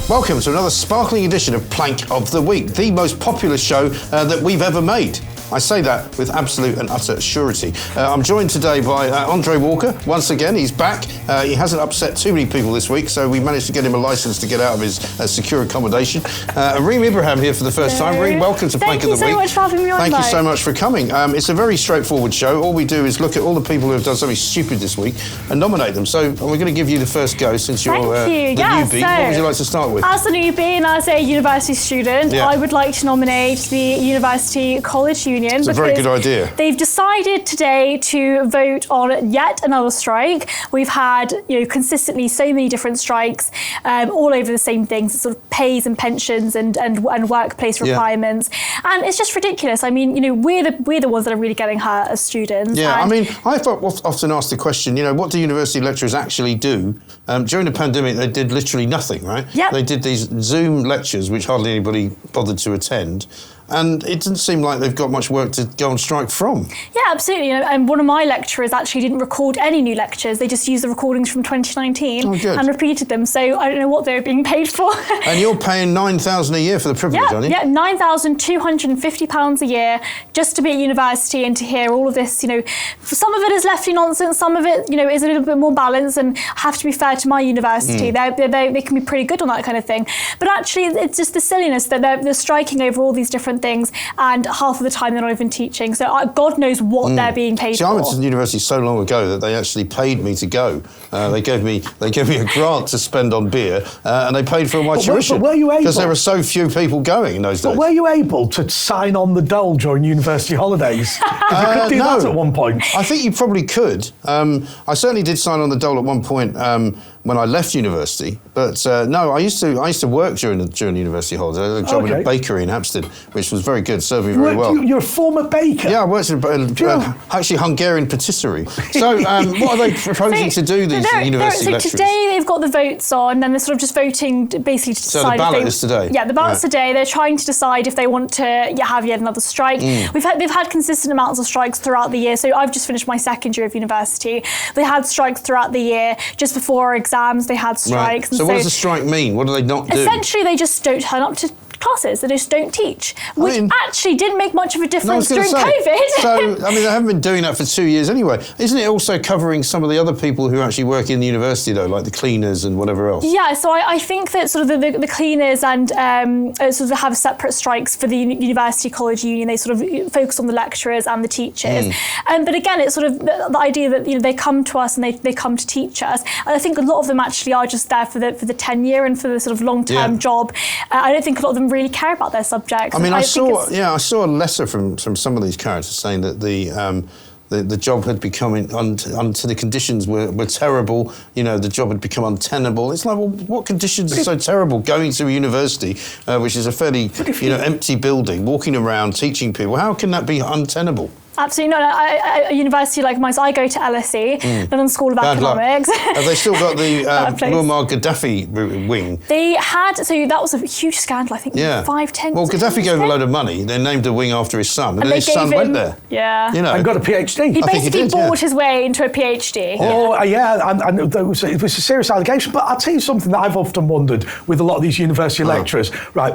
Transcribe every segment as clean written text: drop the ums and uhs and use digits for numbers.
Welcome to another sparkling edition of Plank of the Week, the most popular show that we've ever made. I say that with absolute and utter surety. I'm joined today by Andre Walker. Once again, he's back. He hasn't upset too many people this week, so we managed to get him a licence to get out of his secure accommodation. Reem Ibrahim here for the first time. Reem, welcome to Plank of the Week. Thank you so much for having me on. Thank you so much for coming. It's a very straightforward show. All we do is look at all the people who have done something stupid this week and nominate them. So we're going to give you the first go since you're the newbie. What would you like to start with? As a newbie and as a university student, I would like to nominate the University College Union. It's a very good idea. They've decided today to vote on yet another strike. We've had, consistently so many different strikes, all over the same things, sort of pays and pensions and workplace requirements, and it's just ridiculous. I mean, we're the ones that are really getting hurt as students. Yeah, I mean, I've often asked the question, what do university lecturers actually do? During the pandemic, they did literally nothing, right? Yep. They did these Zoom lectures, which hardly anybody bothered to attend. And it doesn't seem like they've got much work to go on strike from. Yeah, absolutely. And one of my lecturers actually didn't record any new lectures. They just used the recordings from 2019 and repeated them. So I don't know what they were being paid for. And you're paying $9,000 a year for the privilege, aren't you? Yeah, £9,250 a year just to be at university and to hear all of this. Some of it is lefty nonsense. Some of it, is a little bit more balanced. And I have to be fair to my university. They can be pretty good on that kind of thing. But actually, it's just the silliness that they're striking over all these different things, and half of the time they're not even teaching. So God knows what they're being paid for. I went to the university so long ago that they actually paid me to go. They gave me a grant to spend on beer, and they paid for my tuition. Were you able? Because there were so few people going in those days. But were you able to sign on the dole during university holidays? You could do that at one point. I think you probably could. I certainly did sign on the dole at one point when I left university. But no, I used to work during university holidays. I had a job in a bakery in Hampstead, which was very good, served me very well. You're a former baker? Yeah, I worked in actually Hungarian patisserie. So what are they proposing to do, these university lecturers? So today they've got the votes on, and they're sort of just voting basically to decide. So the ballot is today? Yeah, the ballot's today. They're trying to decide if they want to have yet another strike. They've had consistent amounts of strikes throughout the year. So I've just finished my second year of university. They had strikes throughout the year. Just before our exams, they had strikes. Right. So what does a strike mean? What do they not do? Essentially, they just don't turn up to classes. They just don't teach, which actually didn't make much of a difference during COVID. So, they haven't been doing that for 2 years anyway. Isn't it also covering some of the other people who actually work in the university, though, like the cleaners and whatever else? Yeah, so I think that sort of the cleaners and sort of have separate strikes for the University College Union. They sort of focus on the lecturers and the teachers. But again, it's sort of the idea that they come to us and they come to teach us. And I think a lot of them actually are just there for the tenure and for the sort of long-term job. I don't think a lot of them really care about their subjects. I saw a letter from some of these characters saying that the job had become the conditions were terrible. The job had become untenable. It's like, well, what conditions are so terrible? Going to a university, which is a fairly empty building, walking around teaching people. How can that be untenable? Absolutely not. A university like mine, so I go to LSE, London School of Economics. Have they still got the Muammar Gaddafi wing? They had, so that was a huge scandal, I think, 5-10 years Well, Gaddafi gave him a load of money. They named a wing after his son, and then his son went there. Yeah. And got a PhD. He basically bought his way into a PhD. Oh, yeah, and it was a serious allegation. But I'll tell you something that I've often wondered with a lot of these university lecturers. Right,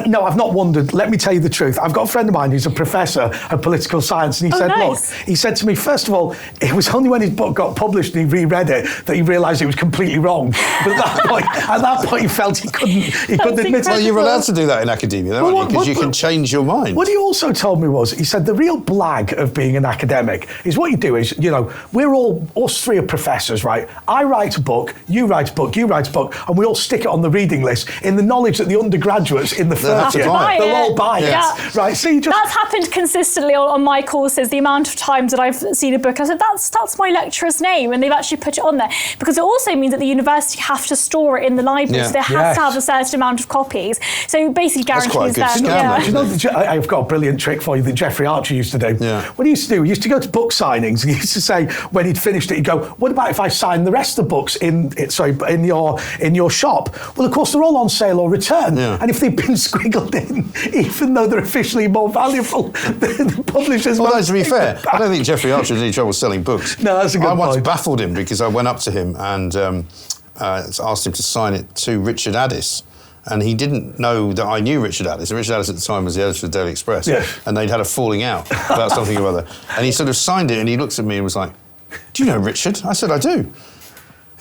no, I've not wondered. Let me tell you the truth. I've got a friend of mine who's a professor of political science, and he said, look, he said to me, first of all, it was only when his book got published and he reread it that he realised it was completely wrong. But at that point, he felt he couldn't admit it. Well, you're allowed to do that in academia, aren't you? Because you can change your mind. What he also told me was, he said, the real blag of being an academic is what you do is, we're us three are professors, right? I write a book, you write a book, you write a book, and we all stick it on the reading list in the knowledge that the undergraduates in the first year, they'll all buy it. Right? So that's happened consistently on my courses. The amount of times that I've seen a book, I said, that's my lecturer's name, and they've actually put it on there. Because it also means that the university have to store it in the library, so they have to have a certain amount of copies. So basically guarantees them. I've got a brilliant trick for you that Jeffrey Archer used to do. What he used to do, he used to go to book signings, and he used to say, when he'd finished it, he'd go, what about if I sign the rest of the books in your shop? Well, of course, they're all on sale or return. And if they've been squiggled in, even though they're officially more valuable, the publishers... Well, to be fair, I don't think Jeffrey Archer had any trouble selling books. No, that's a good point. I once baffled him because I went up to him and asked him to sign it to Richard Addis. and he didn't know that I knew Richard Ellis. And Richard Ellis at the time was the editor of the Daily Express, and they'd had a falling out about something or other. And he sort of signed it, and he looked at me and was like, "Do you know Richard?" I said, "I do."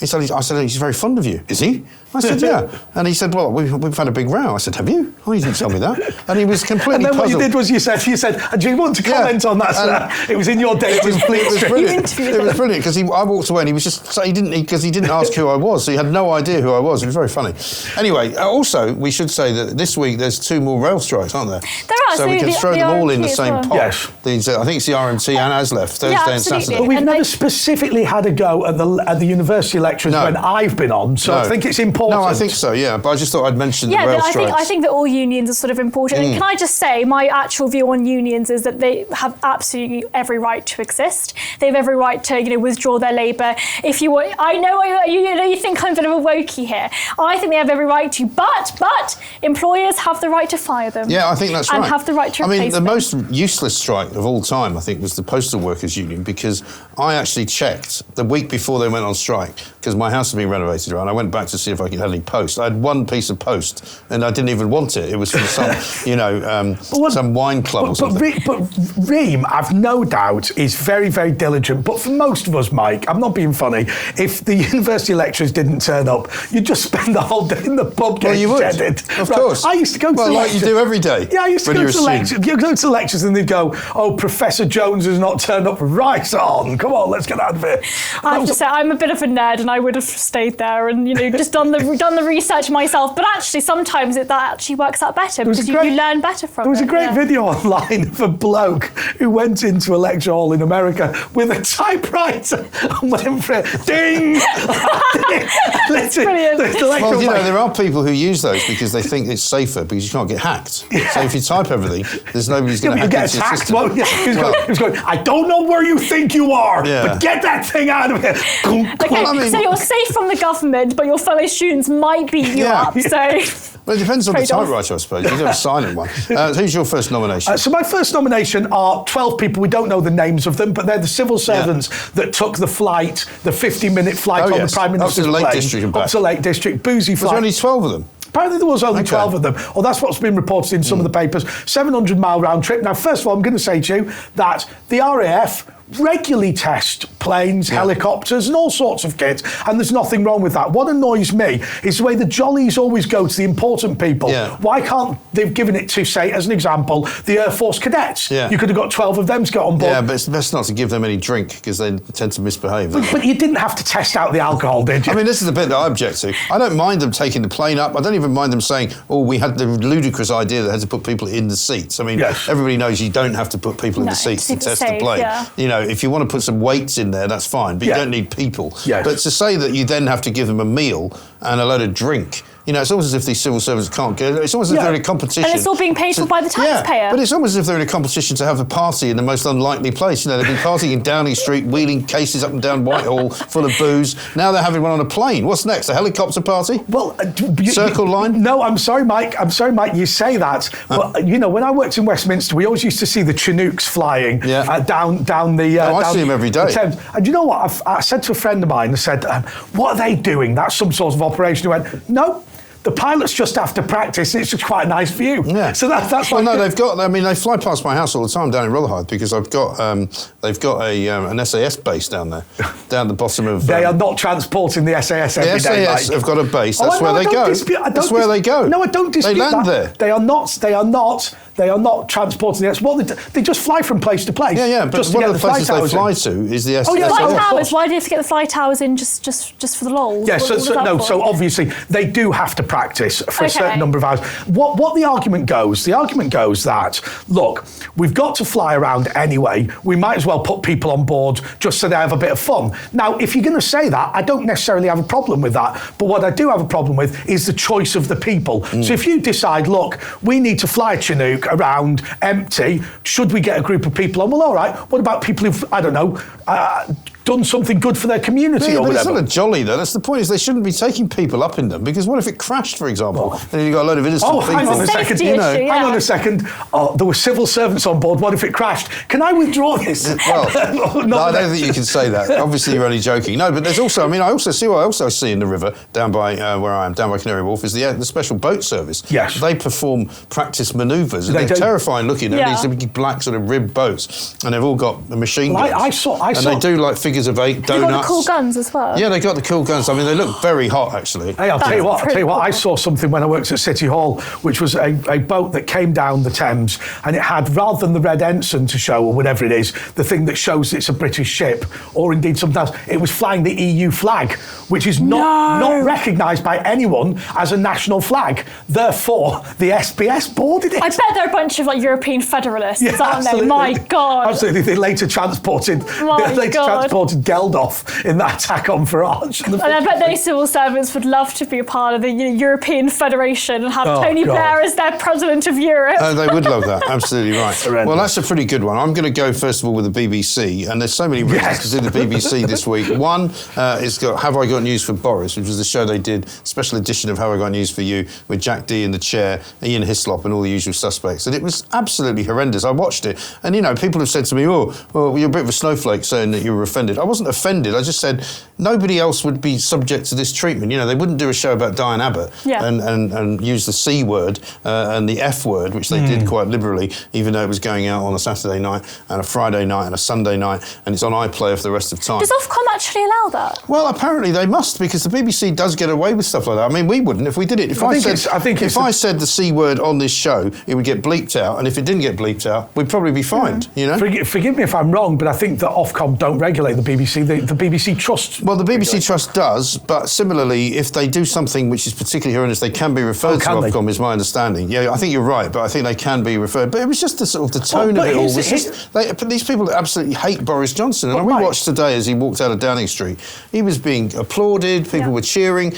I said, "He's very fond of you." "Is he?" I said, "Yeah." And he said, "Well, we've had a big row." I said, "Have you?" "Oh, you didn't tell me that." And he was completely And then puzzled. what you did was you said, "Do you want to comment on that, sir?" It was in your dating fleet. It was brilliant. It was brilliant because I walked away and he was just he didn't ask who I was, so he had no idea who I was. It was very funny. Anyway, also we should say that this week there's 2 more rail strikes, aren't there? There are. So we can throw them all in the same pot. Yes. I think it's the RMT and ASLEF Thursday and Saturday. But we've never specifically had a go at the university lecturers when I've been on, so I think it's important. No, I think so. Yeah, but I just thought I'd mention the rail strikes. I think that all unions are sort of important. And can I just say, my actual view on unions is that they have absolutely every right to exist. They have every right to, withdraw their labour. If you want, I know you think I'm a bit of a wokey here. I think they have every right to, but employers have the right to fire them. Yeah, I think that's right. And have the right to replace them. The most useless strike of all time, I think, was the Postal Workers Union, because I actually checked the week before they went on strike, because my house had been renovated, and I went back to see if I had any post. I had one piece of post, and I didn't even want it. It was from some, some wine club or something. But Reem, I've no doubt, is very, very diligent. But for most of us, Mike, I'm not being funny, if the university lecturers didn't turn up, you'd just spend the whole day in the pub getting jetted. Of course. I used to go to like lectures. you do every day. Yeah, I used to go to lectures. You go to lectures and they'd go, "Oh, Professor Jones has not turned up." Right on. Come on, let's get out of here. I have to say, I'm a bit of a nerd, and I would have stayed there and just done the research myself. But actually, sometimes that actually works out better because you learn better from it. There was a great video online of a bloke who went into a lecture hall in America with a typewriter and went for it. Ding! That's brilliant. Well, there are people who use those because they think it's safer because you can't get hacked. Yeah. So if you type everything, there's nobody's going to hack into your system. Well, he's going, "I don't know where you think you are, but get that thing out of here." Okay, so you're safe from the government, but your fellow students might beat you up, so... Well, it depends on the typewriter, I suppose. You do a silent one. Who's your first nomination? So my first nomination are 12 people. We don't know the names of them, but they're the civil servants that took the flight, the 50-minute flight on the Prime Minister's plane. Up to the Lake District and back. Up to Lake District, boozy flight. Was there only 12 of them? Apparently there was only 12 of them. Well, that's what's been reported in some of the papers. 700-mile round trip. Now, first of all, I'm going to say to you that the RAF regularly test planes, helicopters and all sorts of kit, and there's nothing wrong with that. What annoys me is the way the jollies always go to the important people. Yeah. Why can't they've given it to, say, as an example, the Air Force cadets? Yeah. You could have got 12 of them to get on board. Yeah, but it's best not to give them any drink because they tend to misbehave. But you didn't have to test out the alcohol, did you? I mean, this is the bit that I object to. I don't mind them taking the plane up. I don't even mind them saying, "Oh, we had the ludicrous idea that had to put people in the seats." I mean, everybody knows you don't have to put people in the seats to test the plane. Yeah. If you want to put some weights in there, that's fine, but you don't need people. Yes. But to say that you then have to give them a meal and a load of drink, it's almost as if these civil servants can't get it. It's almost as if they're in a competition. And it's all being paid for by the taxpayer. Yeah, but it's almost as if they're in a competition to have a party in the most unlikely place. They've been partying in Downing Street, wheeling cases up and down Whitehall full of booze. Now they're having one on a plane. What's next? A helicopter party? Well, Circle line? No, I'm sorry, Mike. You say that. But, when I worked in Westminster, we always used to see the Chinooks flying down the... I see them every day. The and you know what? I said to a friend of mine, I said, "What are they doing? That's some sort of operation." He went, "No. The pilots just have to practice. It's just quite a nice view." Yeah. So that's well, no, they've got. I mean, they fly past my house all the time down in Rotherhithe because I've got. They've got an SAS base down there, down the bottom of. They are not transporting the SAS every day. The SAS have got a base. That's where they go. That's where they go. No, I don't dispute that. They land there. They are not transporting the SAS. Well, they just fly from place to place. Yeah, but one of the places they fly to is the SAS. Oh, yeah, flight towers. Why do you have to get the flight towers in just for the lols? Yeah, so obviously they do have to practice for a certain number of hours. What the argument goes that, look, we've got to fly around anyway. We might as well put people on board just so they have a bit of fun. Now, if you're going to say that, I don't necessarily have a problem with that. But what I do have a problem with is the choice of the people. So if you decide, look, we need to fly a Chinook around empty, should we get a group of people on? Well, all right, what about people who've, I don't know, done something good for their community or but it's whatever. not a jolly, though. That's the point, is they shouldn't be taking people up in them, because what if it crashed, for example, and then you've got a load of innocent people? Hang on a second. Safety issue, yeah. Hang on a second. Oh, there were civil servants on board. What if it crashed? Can I withdraw this? Well, no, I don't think you can say that. Obviously, you're only joking. No, but there's also, I mean, I also see in the river down by where I am, down by Canary Wharf, is the special boat service. Yes. They perform practice manoeuvres, and They they're do. terrifying looking. Yeah. These big black sort of ribbed boats, and they've all got machine guns. I saw. And they do like figures of 8 donuts. They've got the cool guns as well. Yeah, they got the cool guns. I mean, they look very hot, actually. Hey, I'll tell you what. I saw something when I worked at City Hall, which was a boat that came down the Thames, and it had, rather than the red ensign to show, or whatever it is, the thing that shows it's a British ship, or indeed something else, it was flying the EU flag, which is not recognised by anyone as a national flag. Therefore, the SBS boarded it. I bet they're a bunch of like European federalists, aren't absolutely. they? My God. Absolutely. They later transported Geldof in that attack on Farage. And I bet those civil servants would love to be a part of the European Federation and have Tony Blair as their president of Europe. They would love that. Absolutely right. Horrendous. Well, that's a pretty good one. I'm going to go first of all with the BBC, and there's so many reasons to see the BBC this week. One is Have I Got News for Boris, which was the show they did, special edition of Have I Got News for You, with Jack Dee in the chair, Ian Hislop, and all the usual suspects. And it was absolutely horrendous. I watched it, and people have said to me, "Oh, well, you're a bit of a snowflake," saying that you were offended. I wasn't offended. I just said nobody else would be subject to this treatment. They wouldn't do a show about Diane Abbott and use the C word and the F word, which they did quite liberally, even though it was going out on a Saturday night and a Friday night and a Sunday night, and it's on iPlayer for the rest of the time. Does Ofcom actually allow that? Well, apparently they must, because the BBC does get away with stuff like that. I mean, we wouldn't if we did it. If I said the C word on this show, it would get bleeped out, and if it didn't get bleeped out, we'd probably be fined. Forgive me if I'm wrong, but I think that Ofcom don't regulate the BBC. The BBC Trust. Well, the BBC Trust does, but similarly, if they do something which is particularly horrendous, they can be referred to Ofcom, is my understanding. Yeah, I think you're right, but I think they can be referred. But it was just the sort of the tone of it all. These people absolutely hate Boris Johnson. And we watched today as he walked out of Downing Street. He was being applauded, people were cheering.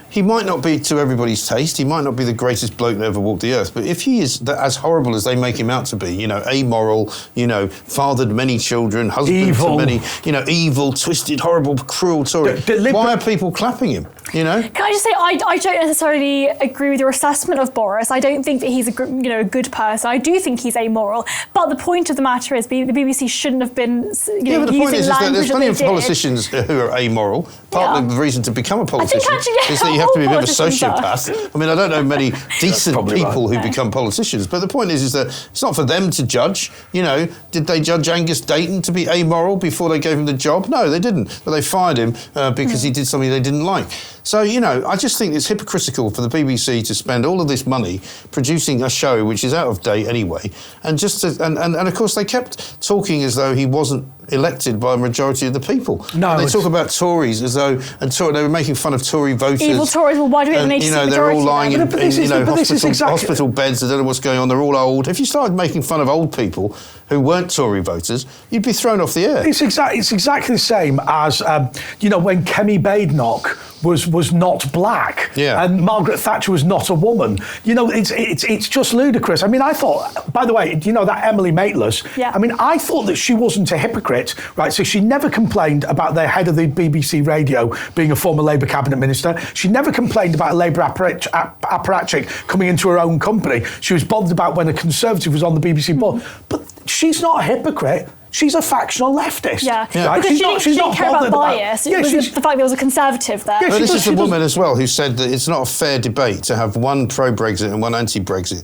He might not be to everybody's taste, he might not be the greatest bloke that ever walked the earth, but if he is as horrible as they make him out to be, amoral, fathered many children, husband to many, evil, twisted, horrible, cruel Tory, why are people clapping him? Can I just say, I don't necessarily agree with your assessment of Boris. I don't think that he's a good person. I do think he's amoral. But the point of the matter is, the BBC shouldn't have been but the point is that there's plenty of politicians who are amoral. Part of the reason to become a politician is that you have to be a bit of a sociopath. I mean, I don't know many decent people who become politicians, but the point is that it's not for them to judge. Did they judge Angus Dayton to be amoral before they gave him the job? No, they didn't. But they fired him because he did something they didn't like. So, I just think it's hypocritical for the BBC to spend all of this money producing a show which is out of date anyway, and of course they kept talking as though he wasn't elected by a majority of the people. No, they talk about Tories as though, they were making fun of Tory voters. Evil Tories. Well, why do we have an 80% majority? They're all lying in exactly hospital beds. I don't know what's going on. They're all old. If you started making fun of old people who weren't Tory voters, you'd be thrown off the air. It's exactly the same as when Kemi Badenoch was not black, and Margaret Thatcher was not a woman. It's just ludicrous. I mean, I thought, by the way, that Emily Maitlis? Yeah. I mean, I thought that she wasn't a hypocrite, right? So she never complained about the head of the BBC Radio being a former Labour cabinet minister. She never complained about a Labour apparatchik coming into her own company. She was bothered about when a Conservative was on the BBC board. But she's not a hypocrite. She's a factional leftist. Yeah. Right? Because she didn't care about bias. It was the fact that there was a Conservative there. But this is a woman as well who said that it's not a fair debate to have one pro-Brexit and one anti-Brexit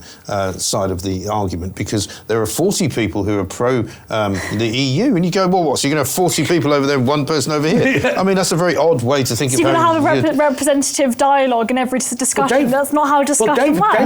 side of the argument, because there are 40 people who are pro the EU, and you go, well, what? So you're going to have 40 people over there and one person over here? I mean, that's a very odd way to think about it. So you're going to have a representative dialogue in every discussion. That's not how a discussion works.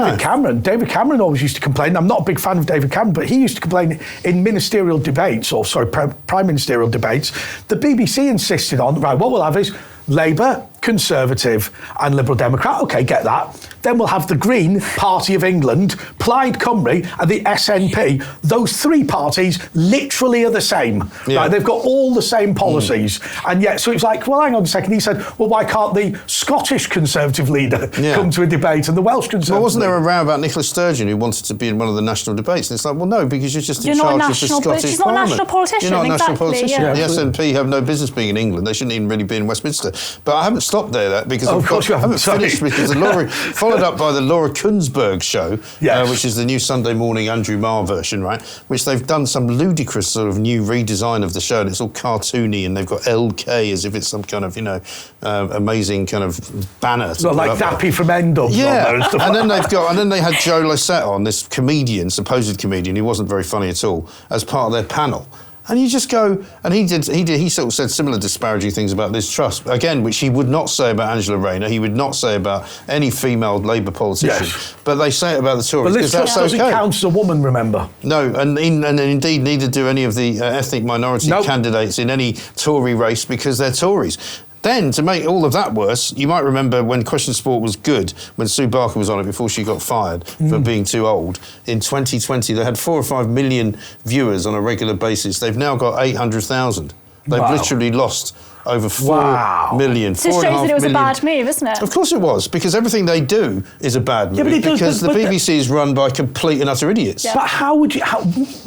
David Cameron always used to complain. I'm not a big fan of David Cameron, but he used to complain in ministerial debates, prime ministerial debates. The BBC insisted on, right, what we'll have is Labour Conservative and Liberal Democrat. OK, get that. Then we'll have the Green Party of England, Plaid Cymru and the SNP. Those three parties literally are the same. Yeah. Right? They've got all the same policies. And yet, so it's like, well, hang on a second. He said, well, why can't the Scottish Conservative leader come to a debate and the Welsh Conservative Well, wasn't there a leader? row about Nicola Sturgeon who wanted to be in one of the national debates? And it's like, well, no, because you're just in charge of the Scottish she's not a Parliament. national politician, You're not a national exactly, politician. yeah. The SNP have no business being in England. They shouldn't even really be in Westminster. But I haven't stopped there because of course you I haven't haven't, finished because the Laura, followed up by the Laura Kunsberg show, which is the new Sunday morning Andrew Marr version, right? Which they've done some ludicrous sort of new redesign of the show, and it's all cartoony, and they've got LK as if it's some kind of, amazing kind of banner. Well, like Dappy from Endub. Yeah, and then they had Joe Lycett on, this comedian, supposed comedian, who wasn't very funny at all, as part of their panel. And you just go, and he sort of said similar disparaging things about Liz Truss, again, which he would not say about Angela Rayner, he would not say about any female Labour politician, but they say it about the Tories. But Liz Truss doesn't count as a woman, remember? No, and indeed neither do any of the ethnic minority candidates in any Tory race because they're Tories. Then, to make all of that worse, you might remember when Question Sport was good, when Sue Barker was on it before she got fired for being too old. In 2020, they had 4 or 5 million viewers on a regular basis. They've now got 800,000. They've literally lost over 4 million. So it shows that it was a bad move, isn't it? Of course it was, because everything they do is a bad move, because the BBC is run by complete and utter idiots. Yeah. But how would you...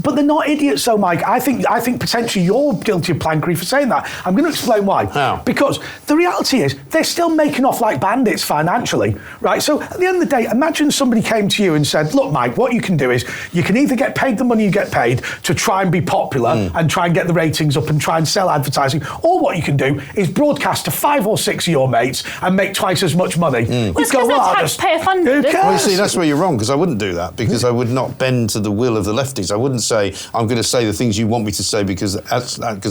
but they're not idiots, though, Mike. I think potentially you're guilty of plankery for saying that. I'm going to explain why. How? Because the reality is they're still making off like bandits financially, right? So at the end of the day, imagine somebody came to you and said, look, Mike, what you can do is you can either get paid the money you get paid to try and be popular and try and get the ratings up and try and sell advertising, or what you can do is broadcast to 5 or 6 of your mates and make twice as much money. Well, it's because they're taxpayer funded. Well, you see, that's where you're wrong, because I wouldn't do that, because I would not bend to the will of the lefties. I wouldn't say, I'm going to say the things you want me to say because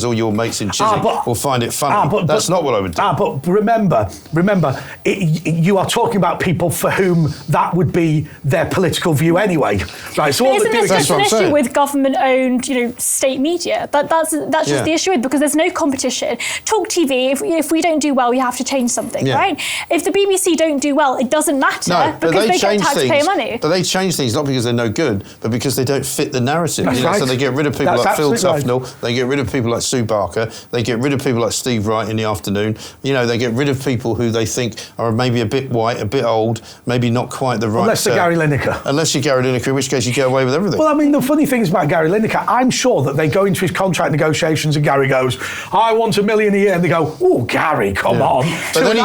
all your mates in Chiswick will find it funny. That's not what I would do. But remember, you are talking about people for whom that would be their political view anyway. Right, so isn't this just an issue with government-owned, state media? That's just the issue, because there's no competition. talkTV, if we don't do well, we have to change something, right? If the BBC don't do well, it doesn't matter because they get taxpayer money. But they change things not because they're no good, but because they don't fit the narrative. That's right. So they get rid of people like Phil Tufnell, they get rid of people like Sue Barker, they get rid of people like Steve Wright in the afternoon. They get rid of people who they think are maybe a bit white, a bit old, maybe not quite the right... Unless they're Gary Lineker. Unless you're Gary Lineker, in which case you get away with everything. Well, I mean, the funny thing is about Gary Lineker, I'm sure that they go into his contract negotiations and Gary goes, I want $1 million a year, and they go, oh, Gary, come on. But then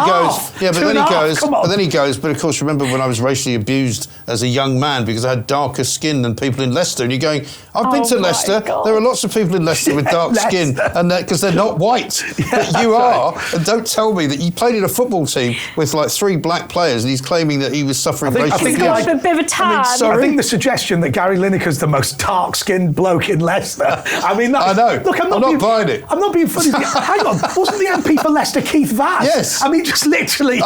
he goes, but of course, remember when I was racially abused as a young man because I had darker skin than people in Leicester, and you're going, I've been to Leicester, there are lots of people in Leicester with dark skin, and because they're not white, but you are, and don't tell me that you played in a football team with like 3 black players, and he's claiming that he was suffering racial abuse. A bit of a tan. I think the suggestion that Gary Lineker's the most dark-skinned bloke in Leicester, I know. Look, I'm not buying it. I'm not being funny. Hang on, wasn't the MP for Leicester Keith Vass? Yes. I mean, just literally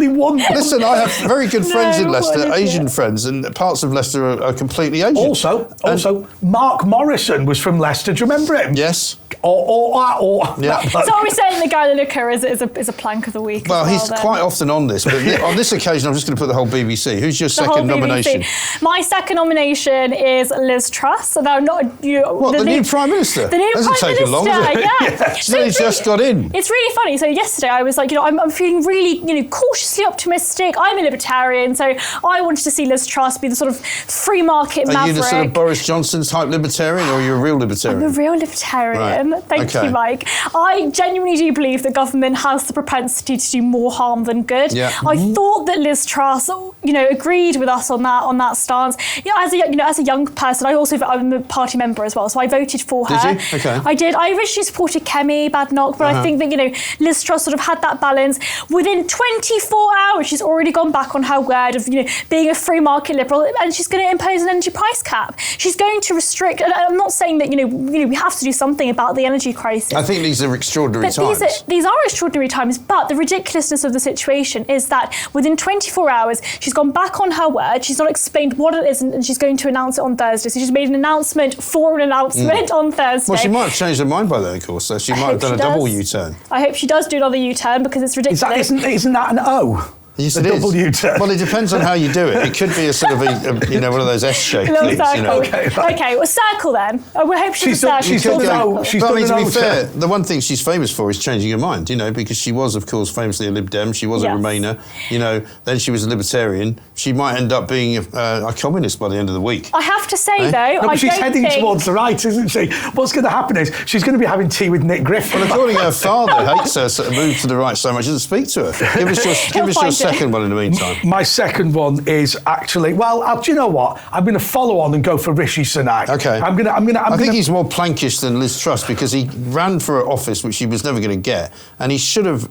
won. Listen, I have very good friends in Leicester, Asian friends, and parts of Leicester are completely Asian. Also, Mark Morrison was from Leicester. Do you remember him? Yes. So are we saying that Gary Lineker is a plank of the week? Well, he's quite often on this, but on this occasion, I'm just going to put the whole BBC. Who's your second nomination? My second nomination is Liz Truss, and I'm not. The new Prime Minister? The new Prime Minister, long, yeah. She just got in. It's really funny. So yesterday I was like, I'm feeling really, cautiously optimistic. I'm a libertarian, so I wanted to see Liz Truss be the sort of free market maverick. Are you the sort of Boris Johnson type libertarian, or are you a real libertarian? I'm a real libertarian. Right. Thank you, Mike. I genuinely do believe that government has the propensity to do more harm than good. Yeah. I thought that Liz Truss, agreed with us on that stance. As a young person, I'm a party member as well, so I voted for her. Did you? Okay. I did. I originally supported Kemi Badenoch, but I think that Liz Truss sort of had that balance. Within 24 hours, she's already gone back on her word of being a free market liberal, and she's going to impose an energy price cap. She's going to restrict. And I'm not saying that we have to do something about the energy crisis. I think these are extraordinary times. These are extraordinary times, but the ridiculousness of the situation is that within 24 hours, she's gone back on her word. She's not explained what it is, and she's going to announce it on Thursday. So she's made an announcement for an announcement on Thursday. Well, she might have changed her mind by then, of course. So she might have done a double U-turn. I hope she does do another U-turn because it's ridiculous. Isn't that an O? Yes, a it double is. U-turn. Well, it depends on how you do it. It could be a sort of one of those S-shaped Little things. circle. Okay, right. Okay, well, circle then. We hope she's a circle. She's done an O. She's But I done mean, an to be O fair, turn. the one thing she's famous for is changing her mind, because she was, of course, famously a Lib Dem. She was a Yes. Remainer, then she was a Libertarian. She might end up being a communist by the end of the week. I have to say, though, No, I but she's don't heading think... towards the right, isn't she? What's going to happen is she's going to be having tea with Nick Griffin. Well, according to her father, hates her, sort of moved to the right so much, doesn't speak to her. Give us your find it. second one in the meantime. My second one is actually, do you know what? I'm going to follow on and go for Rishi Sunak. Okay. I think he's more plankish than Liz Truss because he ran for office, which he was never going to get, and he should have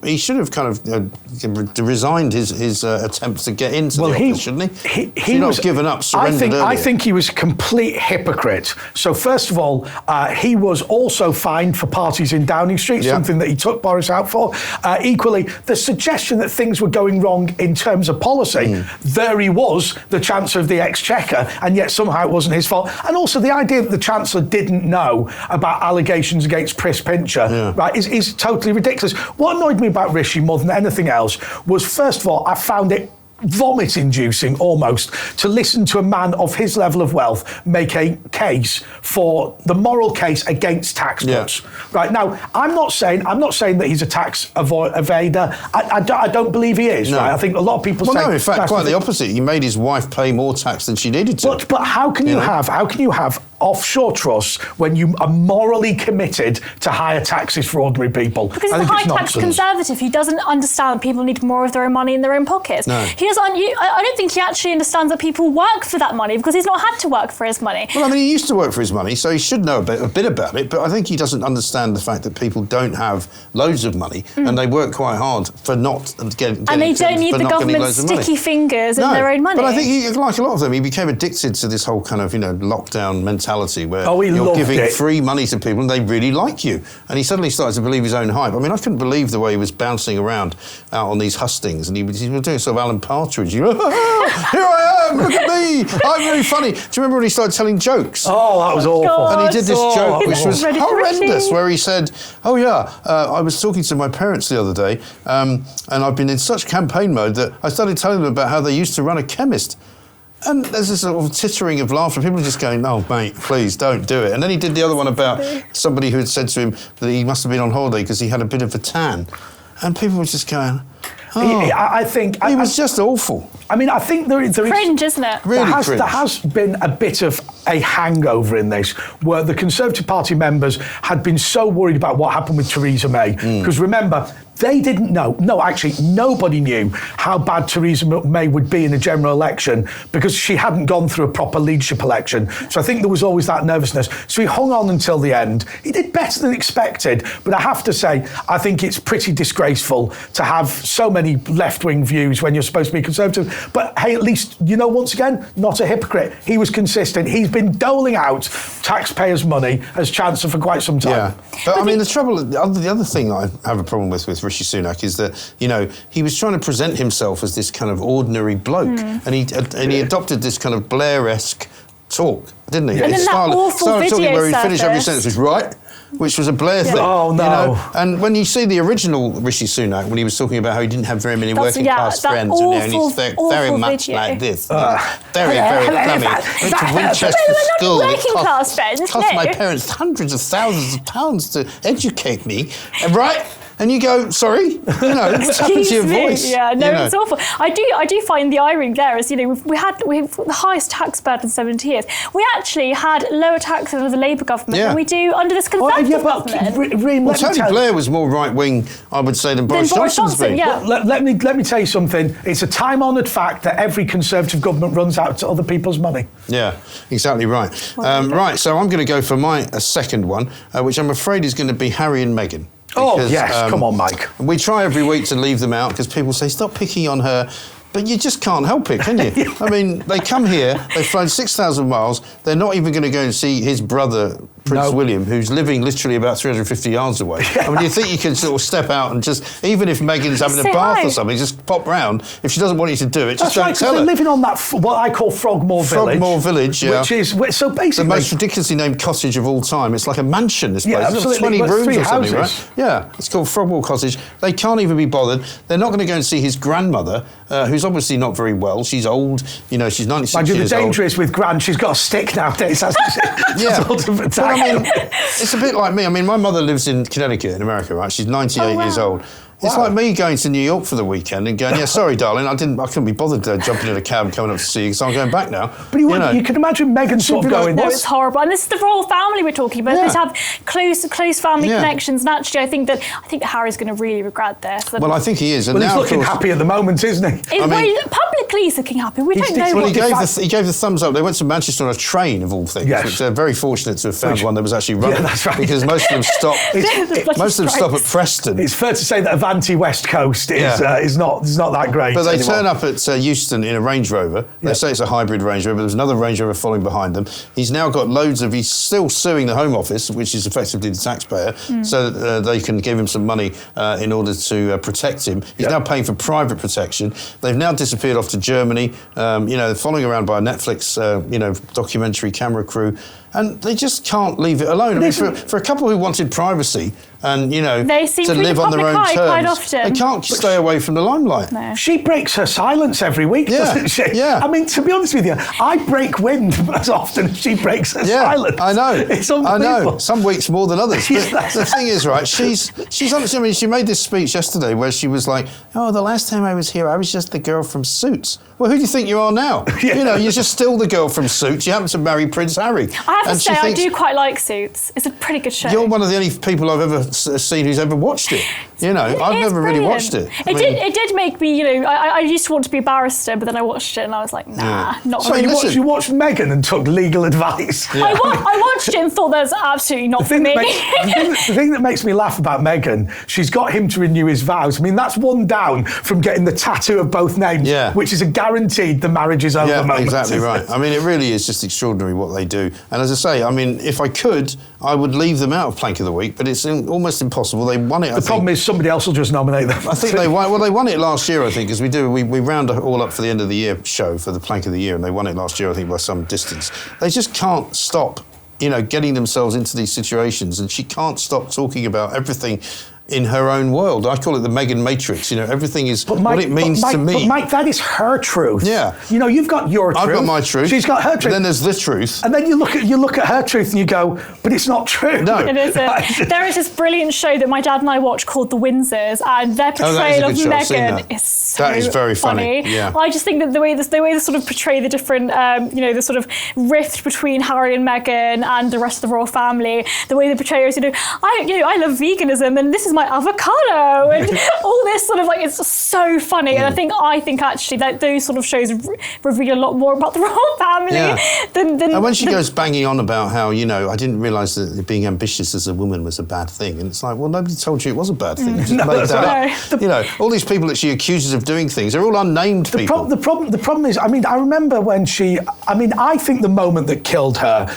kind of resigned his attempts to get into the office, shouldn't he? He not given up, surrendered earlier. I think he was a complete hypocrite. So first of all, he was also fined for parties in Downing Street, something that he took Boris out for. Equally, the suggestion that things were going wrong in terms of policy, there he was, the Chancellor of the Exchequer, and yet somehow it wasn't his fault. And also the idea that the Chancellor didn't know about allegations against Pris Pincher, right, is totally ridiculous. What annoyed me about Rishi more than anything else was, first of all, I found it vomit-inducing almost to listen to a man of his level of wealth make a case for the moral case against tax cuts. Right now, I'm not saying that he's a tax evader. I don't believe he is. No. Right? I think a lot of people say. No, in fact, quite the opposite. He made his wife pay more tax than she needed to. But how can you have offshore trusts when you are morally committed to higher taxes for ordinary people? Because he's a high-tax conservative. He doesn't understand that people need more of their own money in their own pockets. No. I don't think he actually understands that people work for that money because he's not had to work for his money. Well, I mean, he used to work for his money, so he should know a bit about it, but I think he doesn't understand the fact that people don't have loads of money and they work quite hard for not getting And they don't need the government's sticky fingers in their own money. But I think, he, like a lot of them, he became addicted to this whole kind of, lockdown mentality where you're giving free money to people and they really like you. And he suddenly started to believe his own hype. I mean, I couldn't believe the way he was bouncing around out on these hustings and he was doing sort of Alan Partridge. Here I am, look at me, I'm very funny. Do you remember when he started telling jokes? Oh, that was awful. God. And he did this joke, which was Ready for horrendous, Rishi? where he said, I was talking to my parents the other day, and I've been in such campaign mode that I started telling them about how they used to run a chemist. And there's this sort of tittering of laughter. People are just going, oh, mate, please, don't do it. And then he did the other one about somebody who had said to him that he must have been on holiday because he had a bit of a tan. And people were just going... I think he was just awful. I mean, I think there is cringe, isn't it? Really cringe. There has been a bit of a hangover in this, where the Conservative Party members had been so worried about what happened with Theresa May. Because remember, they didn't know. No, actually, nobody knew how bad Theresa May would be in a general election because she hadn't gone through a proper leadership election. So I think there was always that nervousness. So he hung on until the end. He did better than expected, but I have to say, I think it's pretty disgraceful to have so many left-wing views when you're supposed to be Conservative. But hey, at least, once again, not a hypocrite. He was consistent. He's been doling out taxpayers' money as Chancellor for quite some time. Yeah, but I mean, the other thing that I have a problem with Rishi Sunak is that, he was trying to present himself as this kind of ordinary bloke, and he adopted this kind of Blair-esque talk, didn't he? And then that awful video talking where he'd finish every surfaced. sentence with right, which was a Blair thing. Oh, no. And when you see the original Rishi Sunak, when he was talking about how he didn't have very many working class friends, and he's very much video. like this. Very funny. Went to Winchester School. Working class friends, cost my parents hundreds of thousands of pounds to educate me, right? And you go, sorry, what's happened to your voice? Yeah, no, it's awful. I do find the irony there is, we have the highest tax burden in 70 years. We actually had lower taxes under the Labour government than we do under this Conservative government. Tony Blair was more right-wing, I would say, than Boris Johnson's been. Yeah. Let me tell you something. It's a time-honoured fact that every Conservative government runs out to other people's money. Yeah, exactly right. Right, so I'm going to go for my second one, which I'm afraid is going to be Harry and Meghan. Because, yes, come on, Mike. We try every week to leave them out because people say, stop picking on her. But you just can't help it, can you? I mean, they come here, they've flown 6,000 miles, they're not even going to go and see his brother, Prince William, who's living literally about 350 yards away. I mean, you think you can sort of step out and just, even if Meghan's having a bath or something, just pop round. If she doesn't want you to do it, just don't tell her. They're living on that, what I call Frogmore Village. Frogmore Village, yeah. Which is, so basically... the most ridiculously named cottage of all time. It's like a mansion, this place. Yeah, absolutely. 20 rooms or something, houses. right? Yeah, it's called Frogmore Cottage. They can't even be bothered. They're not going to go and see his grandmother, who's obviously not very well. She's old, you know, she's 96 Mind you, years old. the danger is with Gran, she's got a stick nowadays, hasn't she? Yeah. But I mean, it's a bit like me. I mean, my mother lives in Connecticut in America, right? She's 98 years old. It's like me going to New York for the weekend and going, yeah, sorry, darling, I couldn't be bothered jumping in a cab and coming up to see you because I'm going back now. But you can imagine Meghan sort of going... No, it's horrible. And this is the royal family we're talking about. They have close family connections. And actually, I think Harry's going to really regret this. Well, I think he is. And well, now, he's looking happy at the moment, isn't he? Publicly, he's looking happy. We don't know what he gave the thumbs up. They went to Manchester on a train, of all things, which they're very fortunate to have found one that was actually running. Yeah, that's right. Because most of them stop. Most of them stop at Preston. It's fair to say that Avanti West Coast is not that great. But they turn up at Euston in a Range Rover. They say it's a hybrid Range Rover. There's another Range Rover following behind them. He's now got he's still suing the Home Office, which is effectively the taxpayer, so that they can give him some money in order to protect him. He's now paying for private protection. They've now disappeared off to Germany, following around by a Netflix, documentary camera crew. And they just can't leave it alone. I mean, for a couple who wanted privacy and, they seem to live on their own terms, quite often. They can't stay away from the limelight. No. She breaks her silence every week, doesn't she? Yeah. I mean, to be honest with you, I break wind as often as she breaks her silence. I know. It's unbelievable. I know. Some weeks more than others. But the thing is, right, she's honestly, I mean, she made this speech yesterday where she was like, oh, the last time I was here, I was just the girl from Suits. Well, who do you think you are now? You're just still the girl from Suits. You happen to marry Prince Harry. I have to say, I do quite like Suits. It's a pretty good show. You're one of the only people I've ever seen who's ever watched it. I've never really watched it. It did make me, I used to want to be a barrister, but then I watched it and I was like, nah, not so really. You watched Meghan and took legal advice. Yeah. I watched it and thought that's absolutely not for me. The thing that makes me laugh about Meghan, she's got him to renew his vows. I mean, that's one down from getting the tattoo of both names, which is a guaranteed the marriage is over moment. Exactly right. I mean, it really is just extraordinary what they do. And as I say, I mean, if I could, I would leave them out of Plank of the Week, but it's almost impossible. They won it, The problem is somebody else will just nominate them. I think they won it last year, I think, because we round it all up for the end of the year show for the Plank of the Year, and they won it last year, I think, by some distance. They just can't stop, getting themselves into these situations, and she can't stop talking about everything in her own world. I call it the Meghan Matrix. Everything is what it means to me. But Mike, that is her truth. Yeah. You've got your truth. I've got my truth. She's got her truth. And then there's the truth. And then you look at her truth and you go, but it's not true. No. It isn't. There is this brilliant show that my dad and I watch called The Windsors, and their portrayal of Meghan is so that is very funny. Yeah. I just think that the way they sort of portray the different, the sort of rift between Harry and Meghan and the rest of the royal family, the way they portray us, I love veganism and this is my avocado and all this sort of it's just so funny. And I think actually that those sort of shows reveal a lot more about the royal family than and when she goes banging on about how, I didn't realise that being ambitious as a woman was a bad thing. And it's like, well, nobody told you it was a bad thing. You just made that up. All these people that she accuses of doing things, they're all unnamed people. The problem is, I remember when I think the moment that killed her,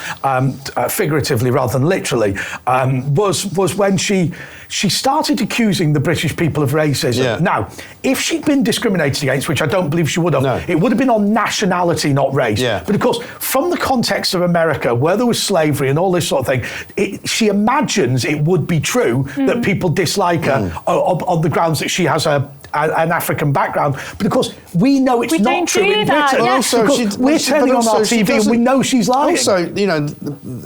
figuratively rather than literally, was when she started accusing the British people of racism. Yeah. Now, if she'd been discriminated against, which I don't believe she would have, it would have been on nationality, not race. Yeah. But of course, from the context of America, where there was slavery and all this sort of thing, she imagines it would be true that people dislike her on the grounds that she has an African background, but of course we know it's not true in Britain. Also, we're turning on our TV and we know she's lying. Also,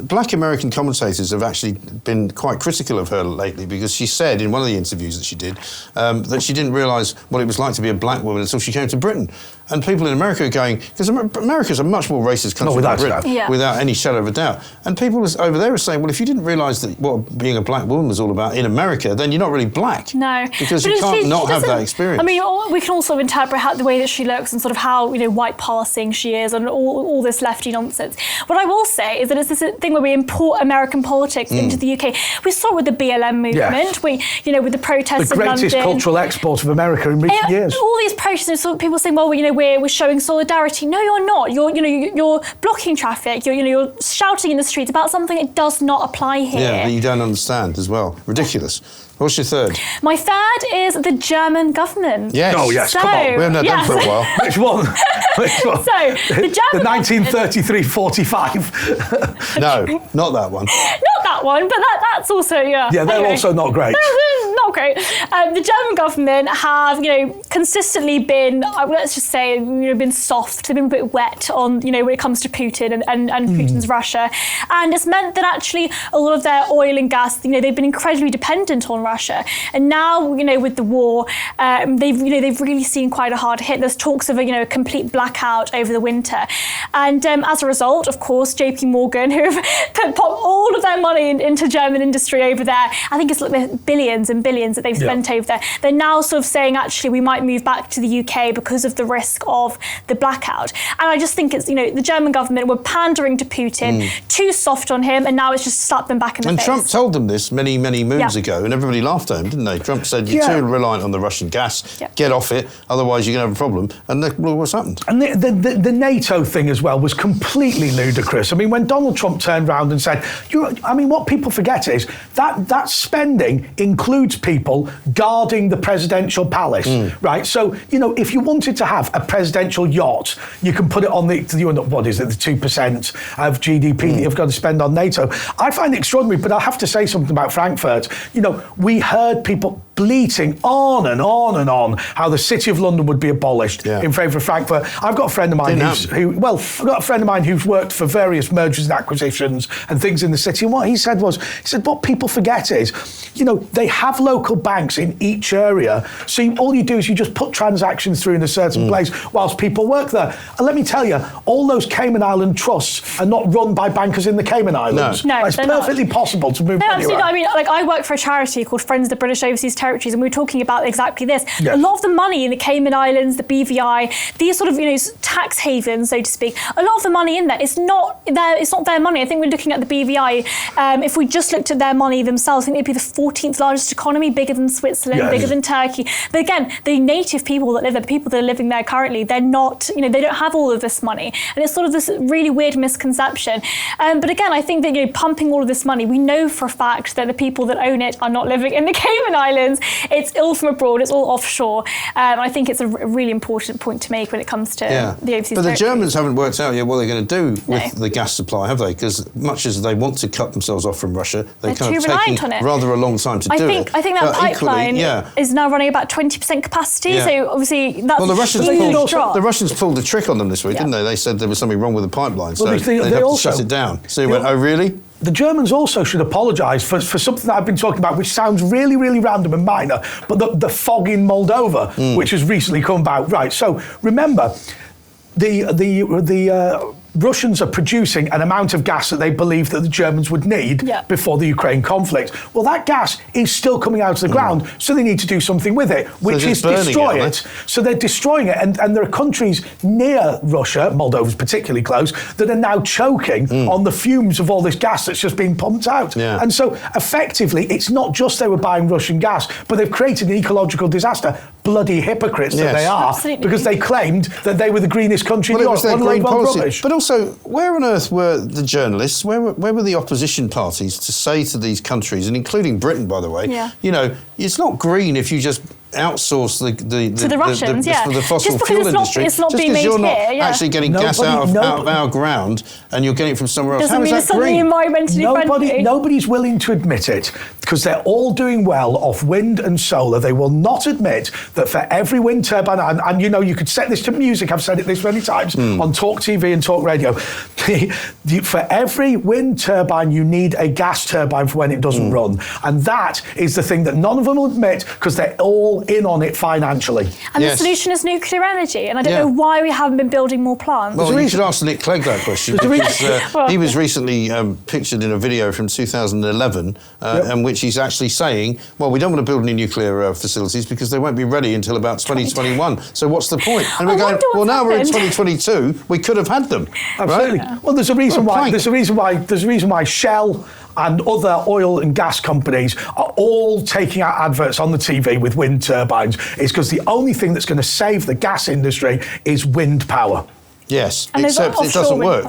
black American commentators have actually been quite critical of her lately because she said in one of the interviews that she did that she didn't realise what it was like to be a black woman until she came to Britain. And people in America are going, because America's a much more racist country than Britain, without any shadow of a doubt. And people over there are saying, well, if you didn't realise that what being a black woman was all about in America, then you're not really black. No. Because you can't not have that experience. I mean, we can also interpret the way that she looks and sort of how, white passing she is and all this lefty nonsense. What I will say is that it's this thing where we import American politics into the UK. We saw it with the BLM movement. moment. With the protests the greatest in London. cultural export of America in recent years. All these protests, so people saying, well, we're showing solidarity. No, you're not. You're blocking traffic. You're shouting in the streets about something that does not apply here. Yeah, that you don't understand as well. Ridiculous. What's your third? My third is the German government. Yes. Oh, yes, come on. We haven't had that for a while. Which one? Which one? So, the German The 1933-45. No, not that one. Not that one, but that's also, Yeah, they're anyway. also not great. Not great. The German government have, consistently been, let's just say, been soft. They've been a bit wet on, when it comes to Putin and Putin's Russia. And it's meant that actually a lot of their oil and gas, they've been incredibly dependent on Russia. And now, with the war, they've really seen quite a hard hit. There's talks of a complete blackout over the winter. And as a result, of course, JP Morgan, who have put all of their money into German industry over there, I think it's like billions and billions that they've spent over there. They're now sort of saying, actually, we might move back to the UK because of the risk of the blackout. And I just think it's, the German government were pandering to Putin, too soft on him, and now it's just slapped them back in the face. And Trump told them this many, many moons ago, and everybody laughed at him, didn't they? Trump said, you're too reliant on the Russian gas, get off it, otherwise you're going to have a problem. And look what's happened. And the NATO thing as well was completely ludicrous. I mean, when Donald Trump turned around and said, what people forget is that spending includes people guarding the presidential palace, right? So, if you wanted to have a presidential yacht, you can put it on the 2% of GDP that you've got to spend on NATO. I find it extraordinary, but I have to say something about Frankfurt. We heard people bleating on and on and on how the City of London would be abolished in favour of Frankfurt. I've got a friend of mine who's worked for various mergers and acquisitions and things in the city, and what he said what people forget is, they have local banks in each area, so all you do is you just put transactions through in a certain place whilst people work there. And let me tell you, all those Cayman Island trusts are not run by bankers in the Cayman Islands. No, it's perfectly possible to move anywhere. I work for a charity called Friends of the British Overseas Territories, and we were talking about exactly this. Yes. A lot of the money in the Cayman Islands, the BVI, these sort of tax havens, so to speak, a lot of the money in there is not their money. I think we're looking at the BVI. If we just looked at their money themselves, I think they'd be the 14th largest economy, bigger than Switzerland, bigger than Turkey. But again, the native people that live there, the people that are living there currently, they're not, they don't have all of this money. And it's sort of this really weird misconception. But again, I think that, pumping all of this money, we know for a fact that the people that own it are not living in the Cayman Islands. It's all from abroad, it's all offshore. I think it's a really important point to make when it comes to the overseas But the territories. Germans haven't worked out yet what they're going to do with the gas supply, have they? Because much as they want to cut themselves off from Russia, they're kind of taking rather a long time to do it. I think that pipeline is now running about 20% capacity, so obviously that's the Russians pulled a trick on them this week, didn't they? They said there was something wrong with the pipeline, so they had to shut it down. So they went, oh, really? The Germans also should apologise for something that I've been talking about, which sounds really, really random and minor, but the fog in Moldova, which has recently come about. Right, so remember, the Russians are producing an amount of gas that they believe that the Germans would need before the Ukraine conflict. Well, that gas is still coming out of the ground, so they need to do something with it, which is destroy it. So they're destroying it, and there are countries near Russia, Moldova's particularly close, that are now choking on the fumes of all this gas that's just being pumped out. And so, effectively, it's not just they were buying Russian gas, but they've created an ecological disaster. Bloody hypocrites that they are, because they claimed that they were the greenest country in Europe. It was their green policy. But also, where on earth were the journalists? Where were the opposition parties to say to these countries, and including Britain, by the way, it's not green if you just outsource the Russians, the fossil fuel industry. It's not just being made you're not here, actually getting gas out of our ground and you're getting it from somewhere else. How is that green? Nobody's willing to admit it, because they're all doing well off wind and solar. They will not admit that for every wind turbine, and you could set this to music, I've said it this many times on talkTV and talk radio, for every wind turbine you need a gas turbine for when it doesn't run. And that is the thing that none of them will admit, because they're all in on it financially. And the solution is nuclear energy, and I don't know why we haven't been building more plants. Well, you should ask Nick Clegg that question, because he was recently pictured in a video from 2011 in which which he's actually saying, well, we don't want to build any nuclear facilities because they won't be ready until about 2021. So what's the point? And we're going, well, now we're in 2022. We could have had them. Absolutely. Right? Well, there's a reason why Shell and other oil and gas companies are all taking out adverts on the TV with wind turbines. It's because the only thing that's going to save the gas industry is wind power. Yes, and except it doesn't work.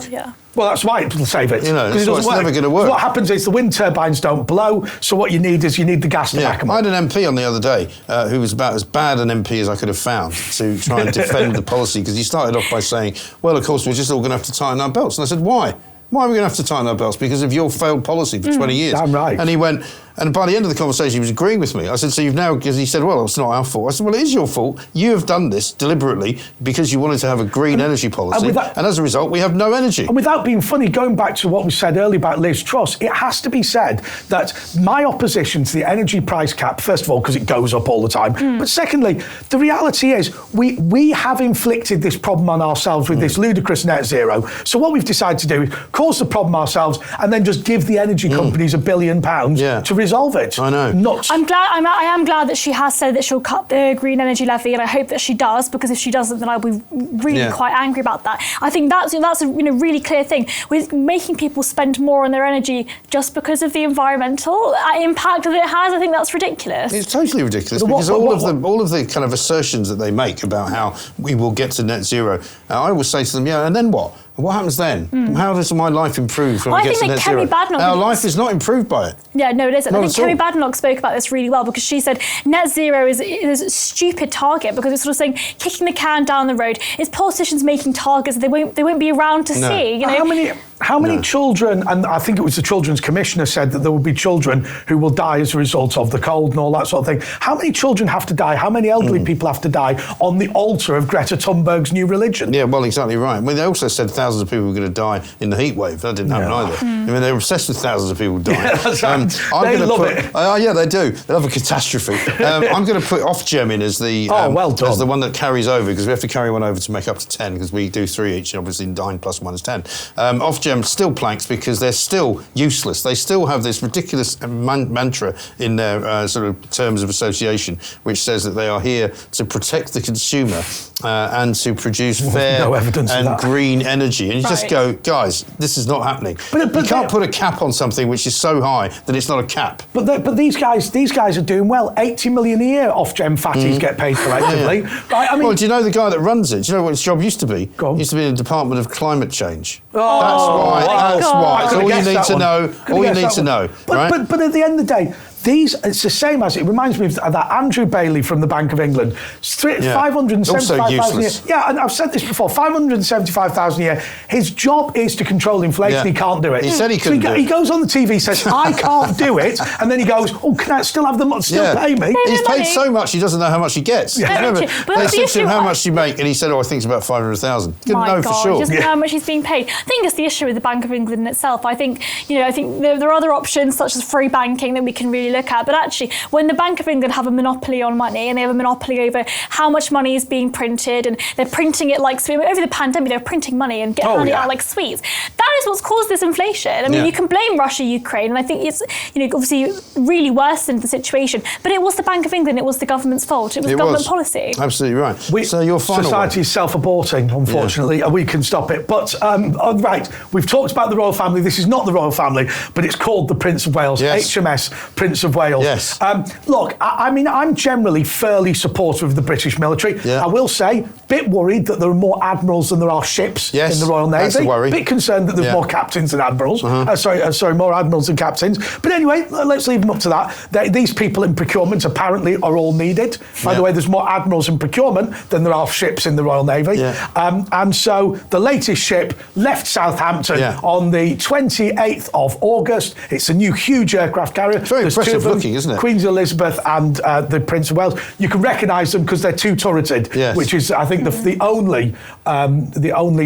Well, that's why it'll save it. You know, it's never going to work. So what happens is the wind turbines don't blow, so what you need is the gas to back them up. I had an MP on the other day who was about as bad an MP as I could have found to try and defend the policy, because he started off by saying, well, of course, we're just all going to have to tighten our belts. And I said, why? Why are we going to have to tighten our belts? Because of your failed policy for 20 years. Damn right. And he went, and by the end of the conversation, he was agreeing with me. I said, so you've now, because he said, well, it's not our fault. I said, well, it is your fault. You have done this deliberately because you wanted to have a green energy policy. And as a result, we have no energy. And without being funny, going back to what we said earlier about Liz Truss, it has to be said that my opposition to the energy price cap, first of all, because it goes up all the time, but secondly, the reality is we have inflicted this problem on ourselves with this ludicrous net zero. So what we've decided to do is cause the problem ourselves and then just give the energy companies £1 billion to resolve it. I know. Nuts. I am glad that she has said that she'll cut the green energy levy, and I hope that she does, because if she doesn't, then I'll be really quite angry about that. I think that's a really clear thing with making people spend more on their energy just because of the environmental impact that it has. I think that's ridiculous. It's totally ridiculous, because all of the kind of assertions that they make about how we will get to net zero, I always say to them, and then what? What happens then? How does my life improve when we get to net zero? Our life is not improved by it. Yeah, no, it isn't. I think Kemi Badenoch spoke about this really well, because she said net zero is a stupid target, because it's sort of saying kicking the can down the road. It's politicians making targets that they won't be around to see. You know? How many children, and I think it was the Children's Commissioner said that there will be children who will die as a result of the cold and all that sort of thing. How many children have to die? How many elderly people have to die on the altar of Greta Thunberg's new religion? Yeah, well, exactly right. I mean, they also said thousands of people were going to die in the heat wave. That didn't happen either. I mean, they're obsessed with thousands of people dying. Yeah, that's right. They love it. Yeah, they do. They love a catastrophe. I'm going to put Ofgem in as the as the one that carries over, because we have to carry one over to make up to 10, because we do 3 each, and obviously 9 plus 1 is 10. Ofgem still planks because they're still useless. They still have this ridiculous mantra in their sort of terms of association, which says that they are here to protect the consumer and to produce fair and green energy. And you just go, guys, this is not happening. But you can't put a cap on something which is so high that it's not a cap. But these guys are doing well. 80 million a year Ofgem fatties get paid collectively. Right, I mean, well, do you know the guy that runs it? Do you know what his job used to be? Go on. It used to be in the Department of Climate Change. Oh, That's why. That's all you need to know. All you need to know. But at the end of the day, it's the same as, it reminds me of that Andrew Bailey from the Bank of England. 575,000 a year. Yeah, and I've said this before, 575,000 a year. His job is to control inflation. He can't do it. He said he couldn't do it. He goes on the TV, says, I can't do it, and then he goes, can I still have them pay me? He's paid so much, he doesn't know how much he gets. Remember, they said to him, how much do you make? And he said, I think it's about 500,000. Didn't know for sure. He doesn't know how much he's being paid. I think it's the issue with the Bank of England in itself. I think there are other options, such as free banking, that we can really look at. But actually, when the Bank of England have a monopoly on money, and they have a monopoly over how much money is being printed, and they're printing it like over the pandemic, they're printing money and getting money out like sweets. That is what's caused this inflation. I mean, you can blame Russia, Ukraine, and I think it's obviously really worsened the situation. But it was the Bank of England. It was the government's fault. It was government policy. Absolutely right. So your final society is self-aborting, unfortunately, and we can stop it. But right, we've talked about the royal family. This is not the royal family, but it's called the Prince of Wales, HMS Prince of Wales. Yes. Look, I mean, I'm generally fairly supportive of the British military. Yeah. I will say, bit worried that there are more admirals than there are ships in the Royal Navy. That's a worry. Bit concerned that there's more captains than admirals. Sorry, more admirals than captains. But anyway, let's leave them up to that. These people in procurement apparently are all needed. By the way, there's more admirals in procurement than there are ships in the Royal Navy. And so the latest ship left Southampton on the 28th of August. It's a new huge aircraft carrier. Very impressive looking, isn't it? Queen Elizabeth and the Prince of Wales. You can recognise them because they're two-turreted, which is, I think, the only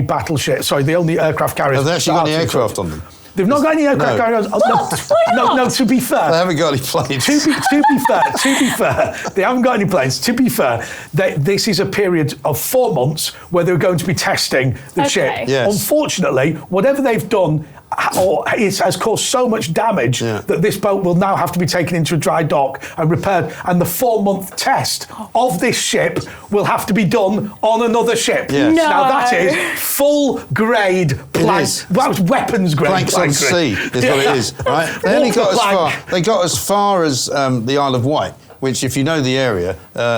battleship. Sorry, the only aircraft carrier. Have they actually got any aircraft on them? They've not got any aircraft carriers. No, to be fair. They haven't got any planes. To be fair, they haven't got any planes. To be fair, this is a period of 4 months where they're going to be testing the ship. Yes. Unfortunately, whatever they've done, has caused so much damage that this boat will now have to be taken into a dry dock and repaired. And the 4-month test of this ship will have to be done on another ship. Yes. No. Now that is full grade plank. That was weapons grade. Planks on sea is what it is, right? They only got as far as the Isle of Wight, which, if you know the area,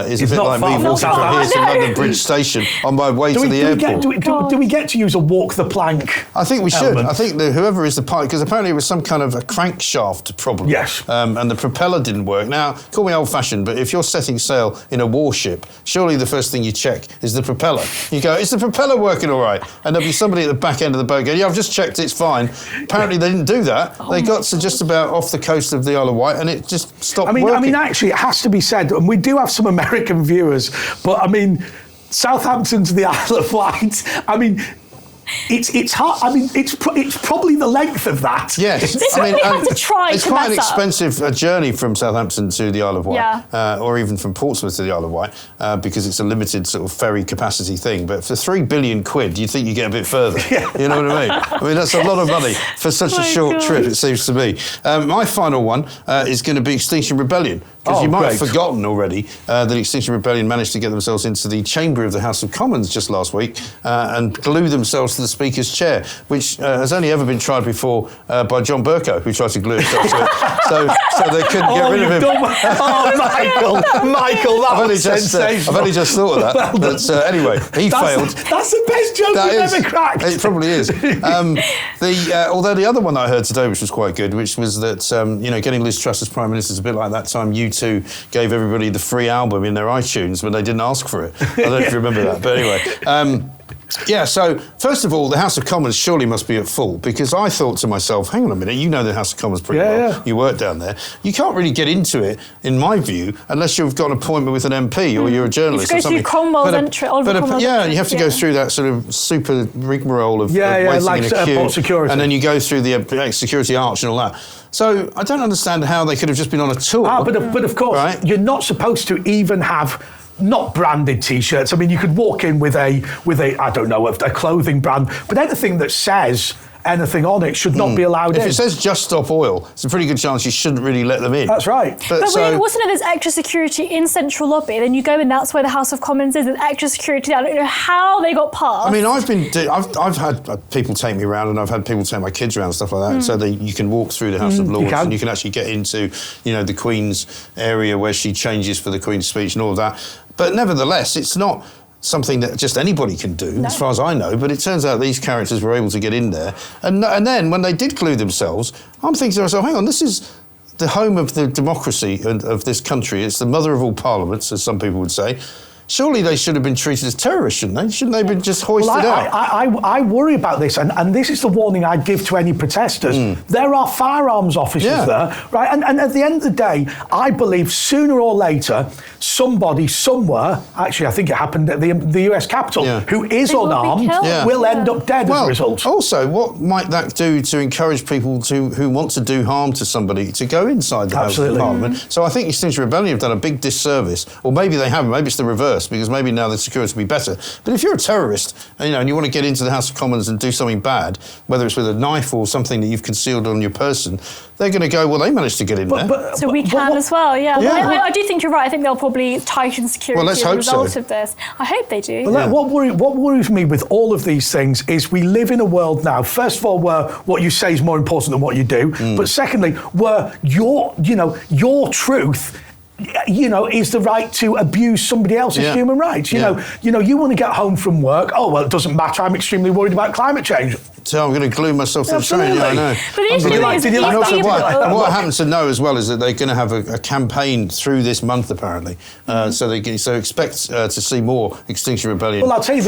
is a bit like me walking from here to London Bridge Station on my way to the airport. Do we get to use a walk the plank? I think we should. I think that whoever is the pilot, because apparently it was some kind of a crankshaft problem. Yes. And the propeller didn't work. Now, call me old-fashioned, but if you're setting sail in a warship, surely the first thing you check is the propeller. You go, is the propeller working all right? And there'll be somebody at the back end of the boat going, yeah, I've just checked, it's fine. Apparently they didn't do that. They got to just about off the coast of the Isle of Wight and it just stopped working. I mean, actually, it has to be said, and we do have some American viewers, but I mean, Southampton to the Isle of Wight, I mean, it's hard. I mean, it's probably the length of that. Yes, They have to try it's to quite an mess up. expensive journey from Southampton to the Isle of Wight, or even from Portsmouth to the Isle of Wight, because it's a limited sort of ferry capacity thing. But for £3 billion, you think you get a bit further. You know what I mean? I mean, that's a lot of money for such a short trip, it seems to me. My final one is going to be Extinction Rebellion. Because you might have forgotten already that Extinction Rebellion managed to get themselves into the chamber of the House of Commons just last week and glue themselves to the Speaker's chair, which has only ever been tried before by John Bercow, who tried to glue himself to it. So they couldn't get rid of him. Michael, that was sensational. I've only just thought of that. But anyway, he failed. That's the best joke you've ever cracked. It probably is. Although the other one I heard today, which was quite good, which was that getting Liz Truss as Prime Minister is a bit like that time U2 gave everybody the free album in their iTunes when they didn't ask for it. I don't know if you remember that, but anyway. So first of all, the House of Commons surely must be at full, because I thought to myself, hang on a minute, you know the House of Commons pretty well. Yeah. You work down there. You can't really get into it, in my view, unless you've got an appointment with an MP or you're a journalist or something. You go through Cromwell's entry. You have to go through that sort of super rigmarole of waiting like in a queue. Security. And then you go through the security arch and all that. So I don't understand how they could have just been on a tour. But of course, you're not supposed to even have not branded T-shirts. I mean, you could walk in with a I don't know, a clothing brand, but anything that says anything on it should not be allowed in. If it says Just Stop Oil, it's a pretty good chance you shouldn't really let them in. That's right. But wasn't it there's extra security in Central Lobby? Then you go in, that's where the House of Commons is. There's extra security. I don't know how they got past. I mean, I've had people take me around, and I've had people take my kids around and stuff like that. So you can walk through the House of Lords, and you can actually get into the Queen's area where she changes for the Queen's speech and all of that. But nevertheless, it's not something that just anybody can do, as far as I know, but it turns out these characters were able to get in there. And then when they did glue themselves, I'm thinking to myself, hang on, this is the home of the democracy of this country. It's the mother of all parliaments, as some people would say. Surely they should have been treated as terrorists, shouldn't they? Shouldn't they have been just hoisted out? I worry about this, and this is the warning I'd give to any protesters. There are firearms officers there, right? And at the end of the day, I believe sooner or later, somebody somewhere, actually I think it happened at the US Capitol, who is unarmed, will end up dead as a result. Also, what might that do to encourage people who want to do harm to somebody to go inside the House of Parliament? So I think Extinction Rebellion have done a big disservice, or maybe they haven't, maybe it's the reverse, because maybe now the security will be better. But if you're a terrorist, and you want to get into the House of Commons and do something bad, whether it's with a knife or something that you've concealed on your person, they're going to go, well, they managed to get in there. So we can as well, I do think you're right. I think they'll probably tighten security as a result of this. I hope they do. Well, what worries me with all of these things is we live in a world now, first of all, where what you say is more important than what you do, but secondly, where your truth is the right to abuse somebody else's human rights. You want to get home from work. Oh, well, it doesn't matter. I'm extremely worried about climate change. So I'm going to glue myself to the train. Yeah, I know. But the issue is, what I happen to know as well is that they're going to have a campaign through this month, apparently. So expect to see more Extinction Rebellion. Well, I'll tell you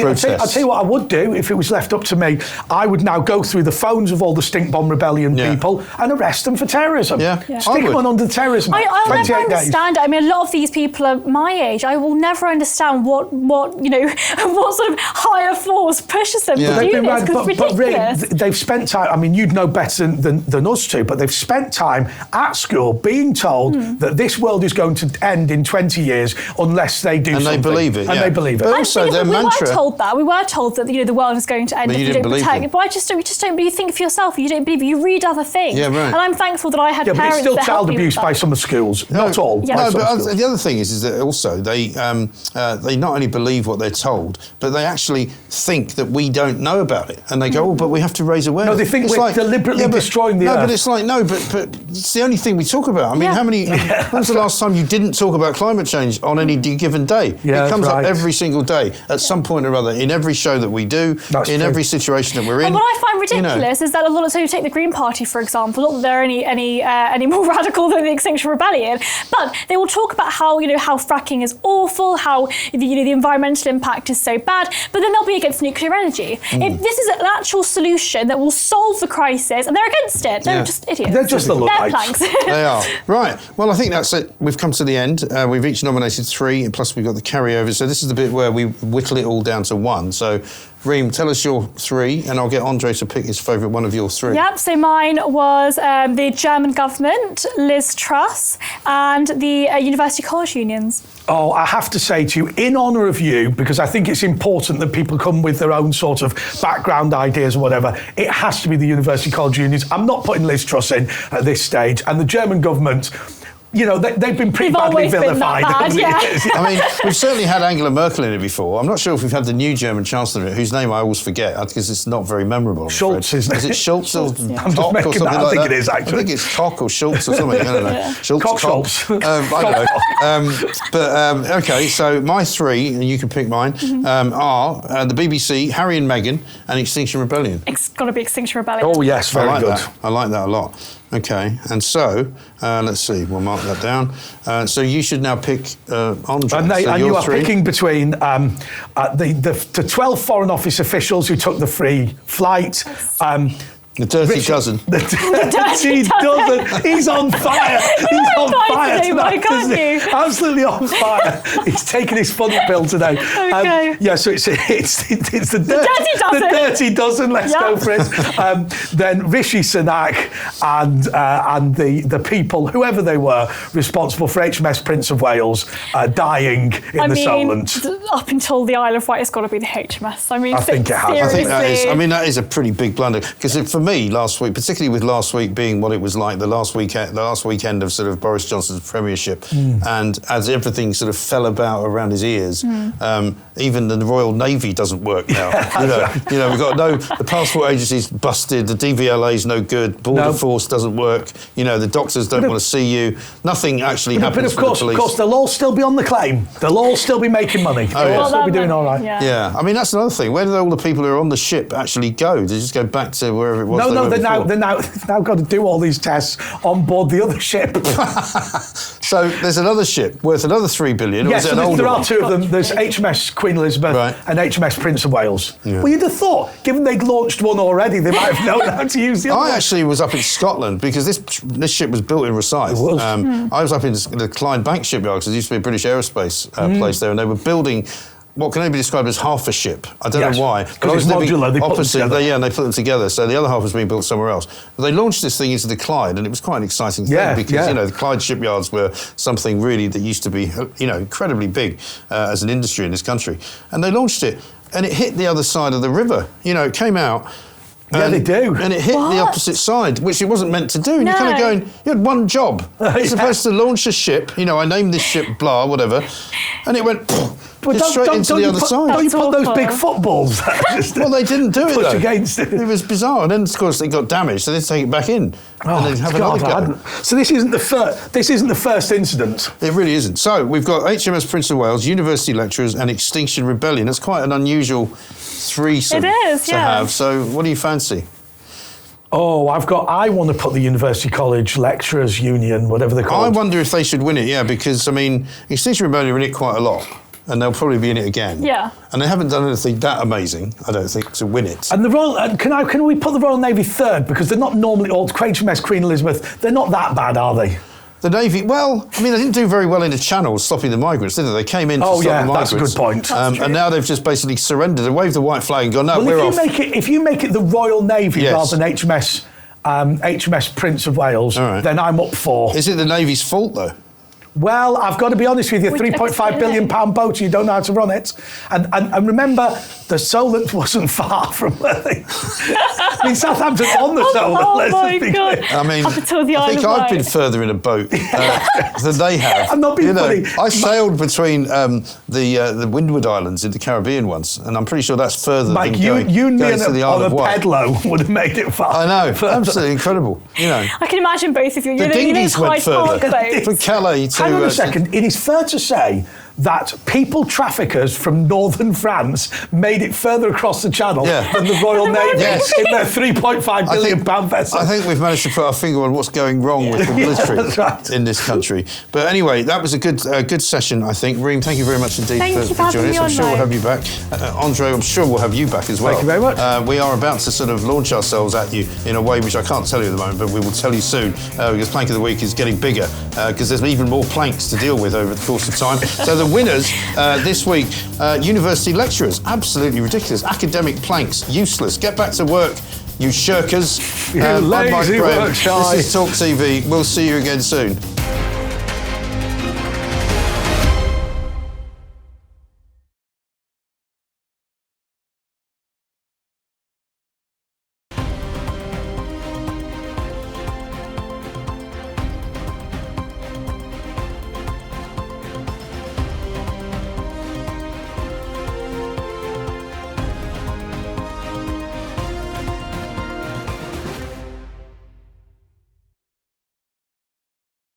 what I would do if it was left up to me. I would now go through the phones of all the Stink Bomb Rebellion people and arrest them for terrorism. Stick them on under terrorism. I'll never understand it. I mean, a lot of these people are my age. I will never understand what sort of higher force pushes them to do this, because it's ridiculous. ridiculous. they've spent time, I mean, you'd know better than us two, but they've spent time at school being told that this world is going to end in 20 years unless they do something. And they believe it, And they believe it. But also their mantra... We were told that. We were told that, the world is going to end But if you you didn't don't believe protect them. it. But we just don't, you think for yourself, you don't believe it. You read other things. Yeah, right. And I'm thankful that I had Yeah, but parents it's still that child helped me with abuse that. by some of the schools. Not all. Yeah. by No, some but schools. the other thing is that also they not only believe what they're told, but they actually think that we don't know about it, and they go, "Oh, but we have to raise awareness." No, they think It's we're deliberately destroying the No, earth. but it's like but it's the only thing we talk about. I mean, Yeah. how many? When's the last time you didn't talk about climate change on any given day? Yeah, it comes right. up every single day at some point or other in every show that we do, That's in true. every situation that we're in. And what I find ridiculous is that a lot of, so you take the Green Party, for example, not that they're any more radical than the Extinction Rebellion, but they will talk about how, how fracking is awful, how, the environmental impact is so bad, but then they'll be against nuclear energy. If this is an actual solution that will solve the crisis, and they're against it, they're Yeah. just idiots. They're just the They're Luddites. planks. They are. Right. Well, I think that's it. We've come to the end. We've each nominated 3, and plus we've got the carryover. So this is the bit where we whittle it all down to 1. So, Reem, tell us your 3, and I'll get Andre to pick his favourite one of your 3. Yep, so mine was the German government, Liz Truss, and the university college unions. Oh, I have to say to you, in honour of you, because I think it's important that people come with their own sort of background ideas or whatever, it has to be the university college unions. I'm not putting Liz Truss in at this stage. And the German government, they've been pretty They've badly always been that vilified. bad, over the yeah. years. I mean, we've certainly had Angela Merkel in it before. I'm not sure if we've had the new German Chancellor in it, whose name I always forget because it's not very memorable. I'm Schultz, afraid. isn't it? Is it Schultz or Schultz, yeah. I'm just Koch or making something that. I like think that? it is, actually. I think it's Koch or Schultz or something. I don't know. Schultz. Koch Schultz. I don't know. Okay, so my 3, and you can pick mine, are the BBC, Harry and Meghan, and Extinction Rebellion. It's got to be Extinction Rebellion. Oh, yes, very I like good. that. I like that a lot. Okay, and so let's see. We'll mark that down. So you should now pick Andre. And, so and your you are 3. picking between the 12 Foreign Office officials who took the free flight. The Dirty Richard- Dozen. The Dirty Dozen. He's on fire. He's on fire today, tonight, Mike, aren't isn't he? you? Absolutely on fire. He's taking his fun pill today. Okay. Yeah, so it's the Dirty Dozen. The Dirty Dozen. Let's Yeah. go for it. Then Rishi Sunak and the people, whoever they were, responsible for HMS Prince of Wales dying in the Solent. Up until the Isle of Wight, it's got to be the HMS. I mean, I think it has. I think seriously. that is a pretty big blunder because for me last week, particularly with last week being what it was like the last weekend of sort of Boris Johnson's premiership, and as everything sort of fell about around his ears, even the Royal Navy doesn't work now. We've got the passport agency's busted, the DVLA's no good, Border Force doesn't work. The doctors don't want to see you. Nothing actually happens. But of course, they'll all still be on the claim. They'll all still be making money. They'll all still be doing all right. Yeah, I mean that's another thing. Where do all the people who are on the ship actually go? They just go back to wherever it was. They've now got to do all these tests on board the other ship. So there's another ship worth another $3 billion. Yes, or is it so an older there are one? 2 of them. There's HMS Queen Elizabeth and HMS Prince of Wales. Yeah. Well, you'd have thought, given they'd launched one already, they might have known how to use the other I one. actually was up in Scotland because this ship was built in Rosyth. It was. I was up in the Clyde Bank shipyard because there used to be a British aerospace place there, and they were building what can only be described as half a ship. I don't know why. Because it's modular, they put them opposite. together. And they put them together. So the other half was being built somewhere else. But they launched this thing into the Clyde, and it was quite an exciting thing because the Clyde shipyards were something really that used to be incredibly big as an industry in this country. And they launched it, and it hit the other side of the river. It came out. Yeah, they do. And it hit the opposite side, which it wasn't meant to do. And you're kind of going, you had one job. You're supposed to launch a ship. I named this ship blah, whatever. And it went straight into the other side. Don't you put those big footballs? Well, they didn't do it, push though. against it. It was bizarre. And then, of course, it got damaged, so they had to take it back in. And then have another go. So this isn't the first incident. It really isn't. So we've got HMS Prince of Wales, university lecturers, and Extinction Rebellion. That's quite an unusual threesome to have. So what do you fancy? Oh, I want to put the University College Lecturers Union, whatever they're called. I wonder if they should win it, because, Extinction Rebellion are in it quite a lot, and they'll probably be in it again. Yeah. And they haven't done anything that amazing, I don't think, to win it. And the Royal, can we put the Royal Navy third? Because they're not normally, or HMS Queen Elizabeth, they're not that bad, are they? The Navy, well, I mean, they didn't do very well in the Channel stopping the migrants, did they? They came in to stop the migrants. That's a good point. And now they've just basically surrendered. They waved the white flag and gone, no, we're off. If you make it the Royal Navy rather than HMS Prince of Wales, then I'm up for. Is it the Navy's fault, though? Well, I've got to be honest with you, £3.5 billion boat, you don't know how to run it. And remember, the Solent wasn't far from where they... I mean, Southampton on the Solent. Oh my God. I mean, I think I've been further in a boat than they have. I'm not being funny. I sailed between the Windward Islands in the Caribbean once, and I'm pretty sure that's further than going to the Isle of Wight. Pedlo would have made it far. I know, absolutely incredible. You know, I can imagine both of you. The dinghies went further. From Calais to... Hang on a second. It is fair to say that people traffickers from northern France made it further across the Channel than the Royal Navy in their £3.5 billion vessel. I think we've managed to put our finger on what's going wrong with the military in this country. But anyway, that was a good session, I think. Reem, thank you very much indeed for joining us. I'm sure we'll have you back. Andre, I'm sure we'll have you back as well. Thank you very much. We are about to sort of launch ourselves at you in a way which I can't tell you at the moment, but we will tell you soon because Plank of the Week is getting bigger because there's even more planks to deal with over the course of time. So the winners this week, university lecturers, absolutely ridiculous. Academic planks, useless. Get back to work, you shirkers. You lazy work, This is talkTV. We'll see you again soon.